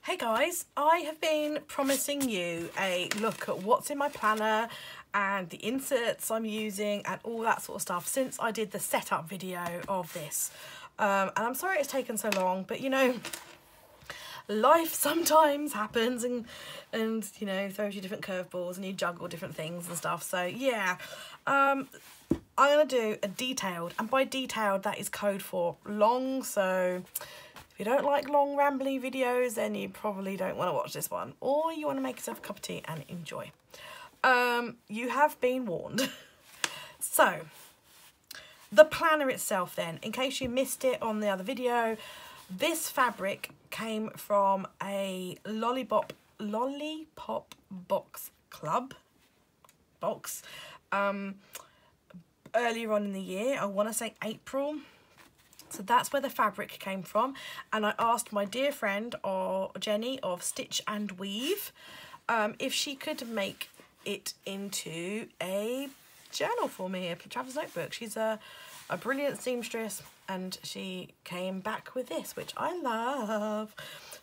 Hey guys, I have been promising you a look at what's in my planner and the inserts I'm using and all that sort of stuff since I did the setup video of this. And I'm sorry it's taken so long, but you know, life sometimes happens and you know, throws you different curveballs and you juggle different things and stuff. So yeah, I'm gonna do a detailed, and by detailed that is code for long, so if you don't like long rambly videos, then you probably don't want to watch this one, or you want to make yourself a cup of tea and enjoy. You have been warned. So the planner itself then, in case you missed it on the other video, this fabric came from a lollipop box club box earlier on in the year. I want to say April. So that's where the fabric came from, and I asked my dear friend Jenny of Stitch and Weave if she could make it into a journal for me, a traveler's notebook. She's a brilliant seamstress, and she came back with this, which I love.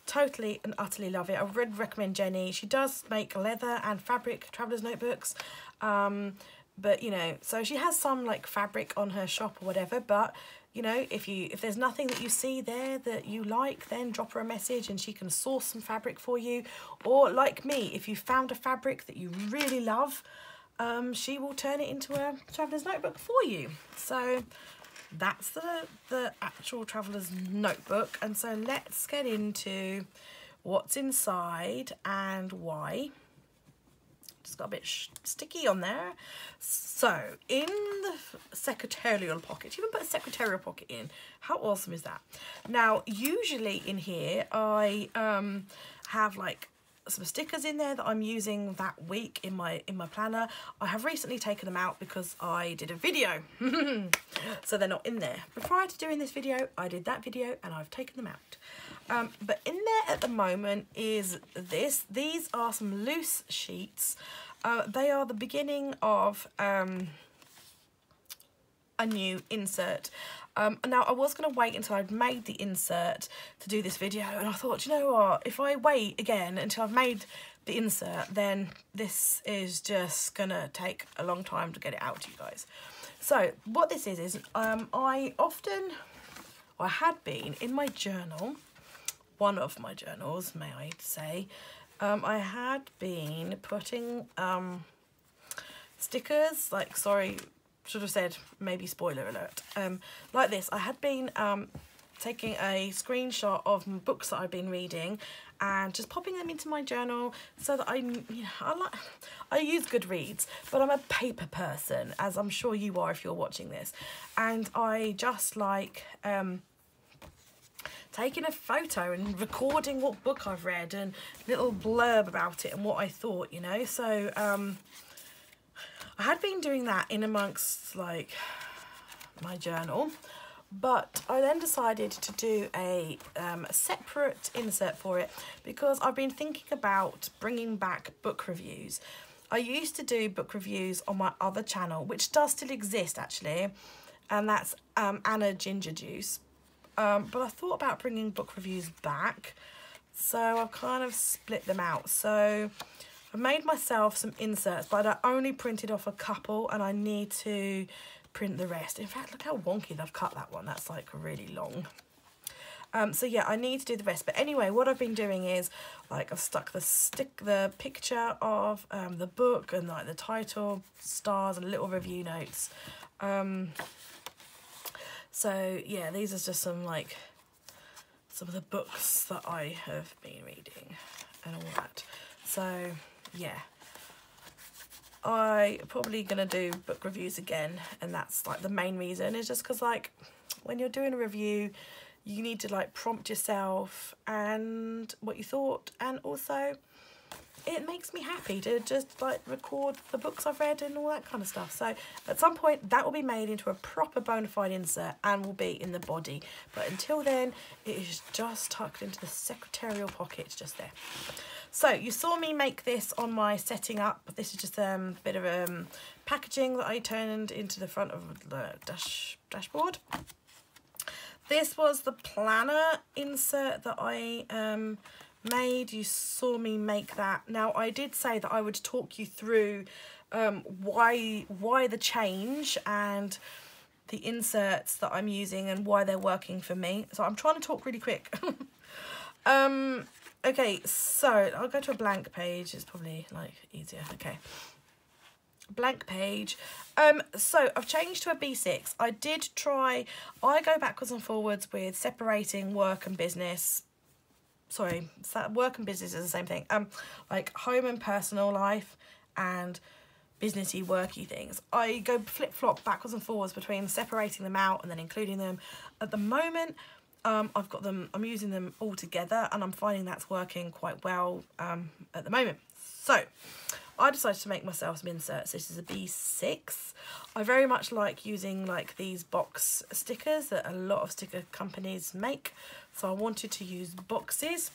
Totally and utterly love it. I would recommend Jenny. She does make leather and fabric traveler's notebooks, but you know, so she has some like fabric on her shop or whatever, but you know, if there's nothing that you see there that you like, then drop her a message and she can source some fabric for you. Or like me, if you found a fabric that you really love, she will turn it into a traveler's notebook for you. So that's the actual traveler's notebook. And so let's get into what's inside and why. Just got a bit sticky on there. So in the secretarial pocket, you can put a secretarial pocket in. How awesome is that? Now usually in here I have like some stickers in there that I'm using that week in my planner. I have recently taken them out because I did a video, so they're not in there. But prior to doing this video, I did that video and I've taken them out. But in there at the moment is this. These are some loose sheets. They are the beginning of a new insert. Now I was going to wait until I'd made the insert to do this video, and I thought, you know what, if I wait again until I've made the insert, then this is just gonna take a long time to get it out to you guys. So what this is I had been in my journal, one of my journals, may I say, I had been putting stickers, like, sorry, should have said maybe spoiler alert, like this. I had been taking a screenshot of books that I've been reading and just popping them into my journal so that I use Goodreads, but I'm a paper person, as I'm sure you are if you're watching this, and I just like taking a photo and recording what book I've read and little blurb about it and what I thought, you know. So I had been doing that in amongst like my journal, but I then decided to do a separate insert for it because I've been thinking about bringing back book reviews. I used to do book reviews on my other channel, which does still exist actually, and that's Anna Ginger Juice. But I thought about bringing book reviews back, so I've kind of split them out. So I made myself some inserts, but I only printed off a couple and I need to print the rest. In fact, look how wonky I've cut that one. That's like really long. So yeah, I need to do the rest. But anyway, what I've been doing is like I've stuck the picture of the book and like the title, stars and little review notes. So yeah, these are just some like some of the books that I have been reading and all that. So yeah, I'm probably gonna do book reviews again, and that's like the main reason is just because like when you're doing a review you need to like prompt yourself and what you thought, and also it makes me happy to just like record the books I've read and all that kind of stuff. So at some point that will be made into a proper bona fide insert and will be in the body, but until then it is just tucked into the secretarial pocket just there. So you saw me make this on my setting up. This is just a bit of packaging that I turned into the front of the dashboard. This was the planner insert that I made. You saw me make that. Now, I did say that I would talk you through why the change and the inserts that I'm using and why they're working for me. So I'm trying to talk really quick. Okay, so I'll go to a blank page. It's probably like easier. Okay, blank page. So I've changed to a B6. I go backwards and forwards with separating work and business. Sorry, work and business is the same thing. Like home and personal life and businessy, worky things. I go flip-flop backwards and forwards between separating them out and then including them. At the moment, I've got them, I'm using them all together, and I'm finding that's working quite well at the moment. So I decided to make myself some inserts. This is a B6. I very much like using like these box stickers that a lot of sticker companies make. So I wanted to use boxes.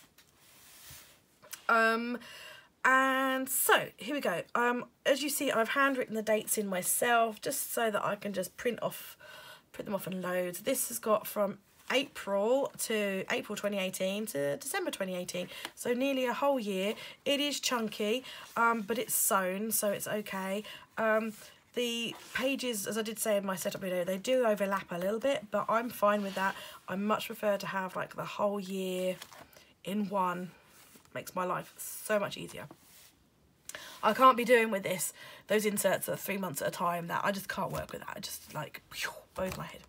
And so here we go. As you see, I've handwritten the dates in myself just so that I can just print them off in loads. This has got from April 2018 to December 2018, so nearly a whole year. It is chunky, but it's sewn, so it's okay. The pages, as I did say in my setup video, they do overlap a little bit, but I'm fine with that. I much prefer to have like the whole year in one. Makes my life so much easier. I can't be doing with those inserts that are 3 months at a time. That I just can't work with that. I just like blows my head.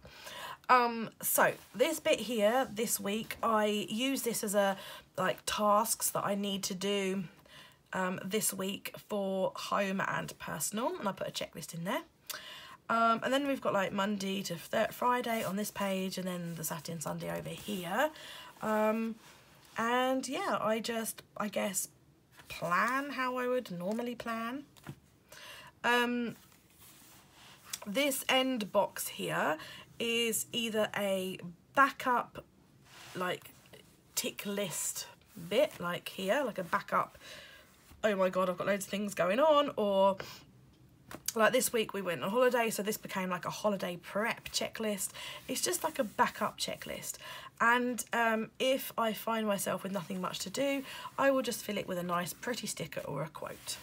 So this bit here this week, I use this as a like tasks that I need to do this week for home and personal, and I put a checklist in there. And then we've got like Monday to Friday on this page, and then the Saturday and Sunday over here. And yeah, I guess plan how I would normally plan. This end box here is either a backup like tick list bit, like here, like a backup, oh my god, I've got loads of things going on, or like this week we went on holiday, so this became like a holiday prep checklist. It's just like a backup checklist. And if I find myself with nothing much to do, I will just fill it with a nice pretty sticker or a quote.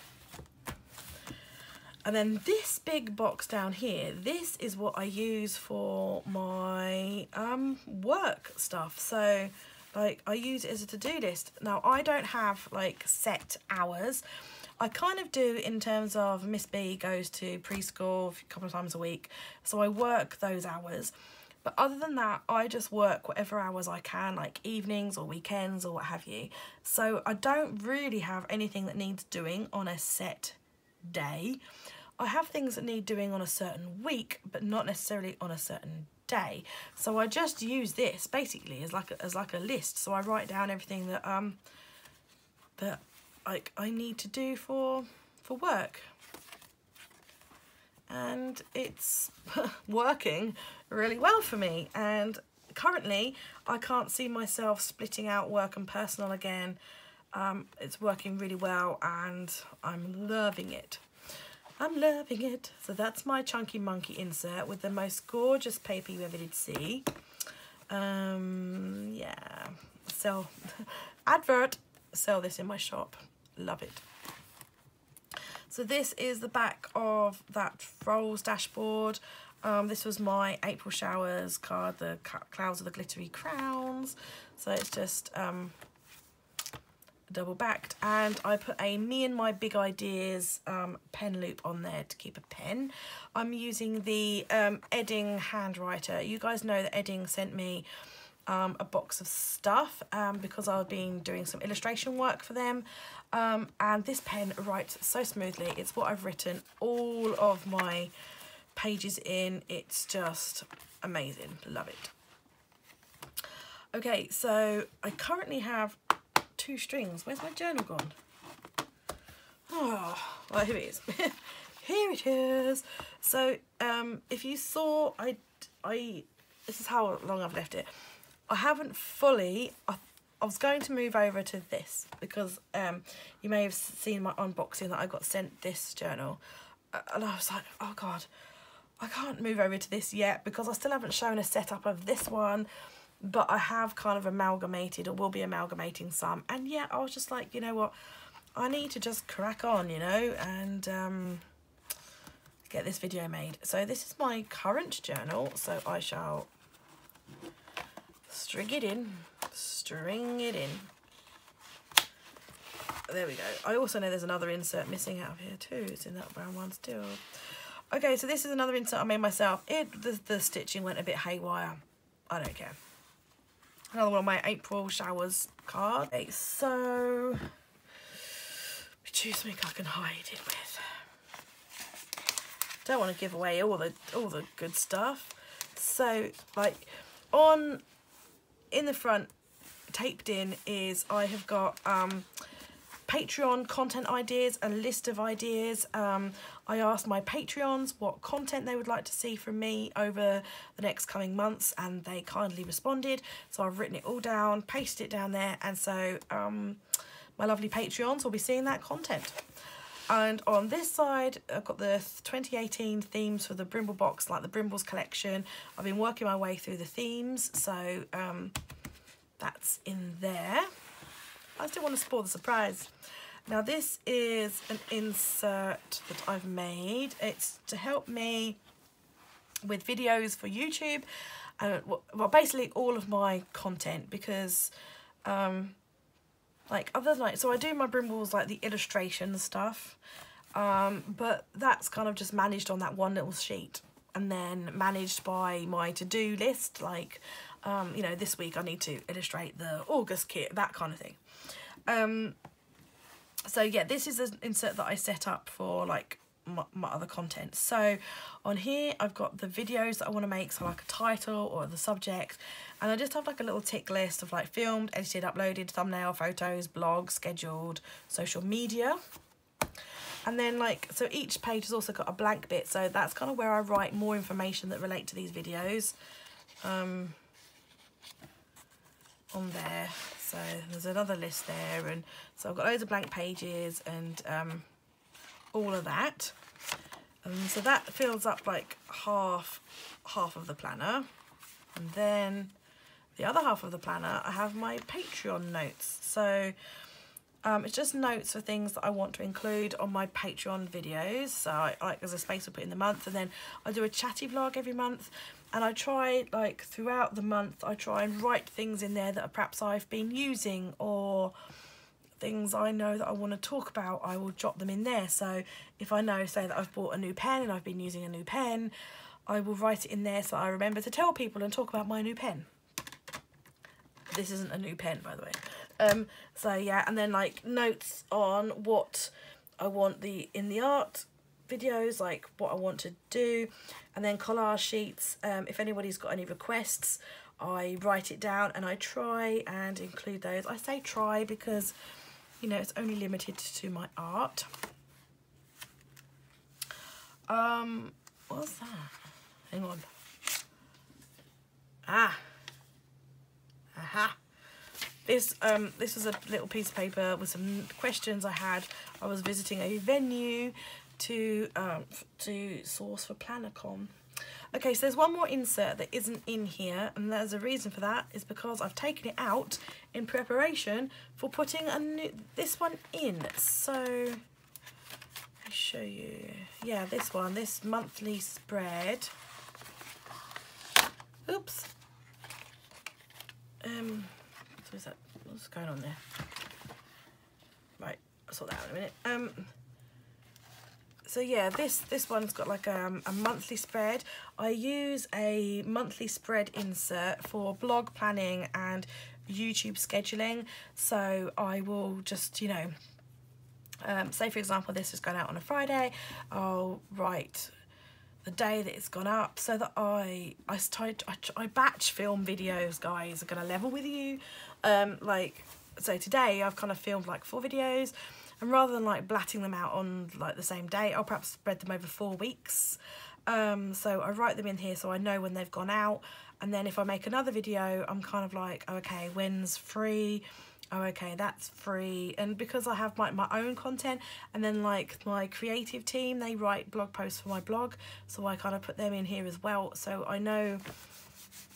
And then this big box down here, this is what I use for my work stuff. So like I use it as a to-do list. Now I don't have like set hours. I kind of do in terms of Miss B goes to preschool a couple of times a week, so I work those hours. But other than that, I just work whatever hours I can, like evenings or weekends or what have you. So I don't really have anything that needs doing on a set day. I have things that need doing on a certain week, but not necessarily on a certain day. So I just use this basically as like a list. So I write down everything that that like I need to do for work. And it's working really well for me, and currently I can't see myself splitting out work and personal again. It's working really well and I'm loving it. I'm loving it. So that's my Chunky Monkey insert with the most gorgeous paper you ever did see. Yeah, sell advert, sell this in my shop. Love it. So this is the back of that Rolls dashboard. This was my April showers card, the clouds of the glittery crowns. So it's just double backed, and I put a me and my big ideas pen loop on there to keep a pen. I'm using the Edding handwriter. You guys know that Edding sent me a box of stuff because I've been doing some illustration work for them, and this pen writes so smoothly. It's what I've written all of my pages in. It's just amazing. Love it. Okay, so I currently have 2 strings. Where's my journal gone? Oh, well, here it is. Here it is. So if you saw, this is how long I've left it. I haven't fully, I was going to move over to this because you may have seen my unboxing that I got sent this journal, and I was like, oh god, I can't move over to this yet because I still haven't shown a setup of this one. but I have kind of amalgamated, or will be amalgamating some. And yeah, I was just like, you know what, I need to just crack on, you know, and get this video made. So this is my current journal, so I shall string it in. There we go. I also know there's another insert missing out of here too. It's in that brown one still. Okay, so this is another insert I made myself. The stitching went a bit haywire. I don't care. Another one of my April showers card. Okay, so choose something I can hide it with. Don't want to give away all the good stuff. So like in the front, taped in, is I have got Patreon content ideas, a list of ideas. I asked my Patreons what content they would like to see from me over the next coming months, and they kindly responded. So I've written it all down, pasted it down there, and so my lovely Patreons will be seeing that content. And on this side, I've got the 2018 themes for the Brimble box, like the Brimbles collection. I've been working my way through the themes, so that's in there. I still want to spoil the surprise. Now this is an insert that I've made. It's to help me with videos for YouTube, and well, basically all of my content, because like other, like, so I do my Brimbles, like the illustration stuff, but that's kind of just managed on that one little sheet, and then managed by my to-do list, like you know, this week I need to illustrate the August kit, that kind of thing. So yeah, this is an insert that I set up for like my other content. So on here I've got the videos that I want to make, so like a title or the subject, and I just have like a little tick list of like filmed, edited, uploaded, thumbnail, photos, blog, scheduled, social media. And then like, so each page has also got a blank bit, so that's kind of where I write more information that relate to these videos on there. So there's another list there, and so I've got loads of blank pages and all of that. So that fills up like half of the planner, and then the other half of the planner I have my Patreon notes. So it's just notes for things that I want to include on my Patreon videos. So I like, there's a space to put in the month, and then I do a chatty vlog every month. And I try, like, throughout the month, I try and write things in there that perhaps I've been using, or things I know that I want to talk about, I will jot them in there. So if I know, say, that I've bought a new pen and I've been using a new pen, I will write it in there so I remember to tell people and talk about my new pen. This isn't a new pen, by the way. So yeah, and then like notes on what I want in the art videos, like what I want to do, and then collage sheets. If anybody's got any requests, I write it down and I try and include those. I say try because, you know, it's only limited to my art. What's that? Hang on. Aha. This was a little piece of paper with some questions I had. I was visiting a venue to source for PlannerCon. Okay, so there's one more insert that isn't in here, and there's a reason for that. Is because I've taken it out in preparation for putting this one in. So let me show you. Yeah, this one, this monthly spread. Oops. So is that, what's going on there? Right, I'll sort that out in a minute. So yeah, this one's got like a monthly spread. I use a monthly spread insert for blog planning and YouTube scheduling. So I will just, you know, say for example this is going out on a Friday, I'll write the day that it's gone up, so that I batch film videos, guys. I'm gonna level with you. Like, so today I've kind of filmed like 4 videos, and rather than like blatting them out on like the same day, I'll perhaps spread them over 4 weeks. So I write them in here so I know when they've gone out, and then if I make another video, I'm kind of like, okay, when's free? Oh, okay, that's free. And because I have my own content, and then like my creative team, they write blog posts for my blog, so I kind of put them in here as well, so I know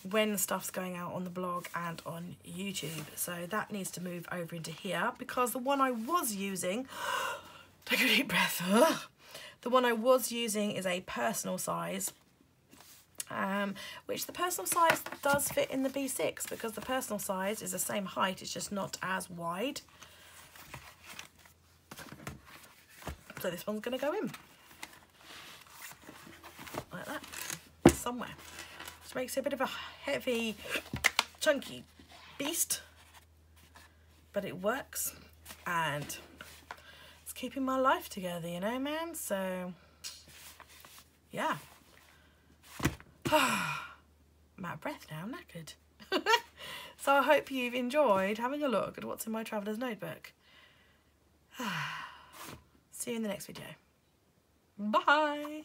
when stuff's going out on the blog and on YouTube. So that needs to move over into here, because the one I was using, take a deep breath, the one I was using is a personal size, which the personal size does fit in the B6, because the personal size is the same height, it's just not as wide. So this one's going to go in like that somewhere, which makes it a bit of a heavy, chunky beast, but it works and it's keeping my life together, you know, man. So yeah. I'm out of breath now, I'm knackered. So I hope you've enjoyed having a look at what's in my traveller's notebook. See you in the next video. Bye.